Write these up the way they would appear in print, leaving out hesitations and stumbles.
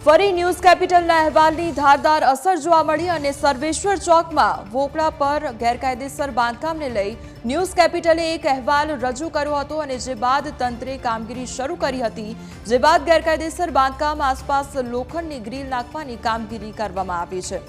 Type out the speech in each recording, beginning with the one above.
ફરી ન્યૂઝ કેપિટલના અહેવાલની ધારદાર અસર જોવા મળી અને સર્વેશ્વર ચોકમાં વોકળા પર ગેરકાયદેસર બાંધકામને લઈ ન્યૂઝ કેપિટલે એક અહેવાલ રજૂ કર્યો હતો અને જે બાદ તંત્રે કામગીરી શરૂ કરી હતી, જે બાદ ગેરકાયદેસર બાંધકામ આસપાસ લોખંડની ગ્રીલ નાખવાની કામગીરી કરવામાં આવી છે।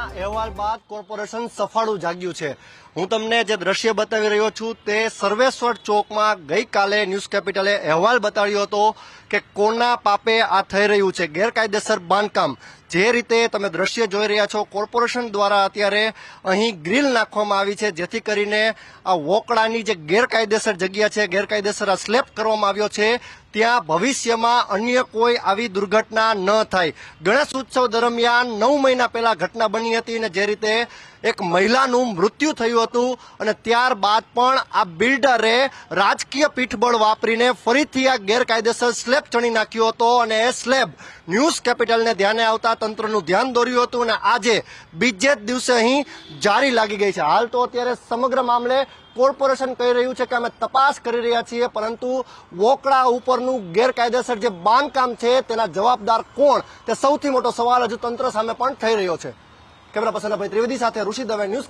અહેવાલ બાદ કોર્પોરેશન સફાળું જાગ્યું છે। હું તમને જે દ્રશ્ય બતાવી રહ્યો છું તે સર્વેશ્વર ચોકમાં ગઈકાલે ન્યૂઝ કેપિટલે અહેવાલ બતાવ્યો હતો કે કોના પાપે આ થઈ રહ્યું છે ગેરકાયદેસર બાંધકામ। જે રીતે તમે દ્રશ્ય જોઈ રહ્યા છો, કોર્પોરેશન દ્વારા અત્યારે અહીં ગ્રીલ નાખવામાં આવી છે, જેથી કરીને આ વોકળાની જે ગેરકાયદેસર જગ્યા છે, ગેરકાયદેસર આ સ્લેબ કરવામાં આવ્યો છે, ત્યાં ભવિષ્યમાં અન્ય કોઈ આવી દુર્ઘટના ન થાય। ગણેશ ઉત્સવ દરમિયાન 9 મહિના પહેલા ઘટના બની હતી અને જે રીતે એક મહિલાનું મૃત્યુ થયું હતું અને ત્યારબાદ પણ આ બિલ્ડરે રાજકીય પીઠબળ વાપરીને ફરીથી આ ગેરકાયદેસર સ્લેબ ચણી નાખ્યો હતો અને એ સ્લેબ ન્યૂઝ કેપિટલને ધ્યાને આવતા તંત્રનું ધ્યાન દોર્યું હતું અને આજે બીજે જ દિવસે અહીં જારી લાગી ગઈ છે। હાલ તો અત્યારે સમગ્ર મામલે કોર્પોરેશન કહી રહ્યું છે કે અમે તપાસ કરી રહ્યા છીએ, પરંતુ વોકળા ઉપરનું ગેરકાયદેસર જે બાંધકામ છે તેના જવાબદાર કોણ, તે સૌથી મોટો સવાલ હજુ તંત્ર સામે પણ થઈ રહ્યો છે। કેમેરા પર્સન અભય ત્રિવેદી સાથે ઋષિ દવે, ન્યૂઝ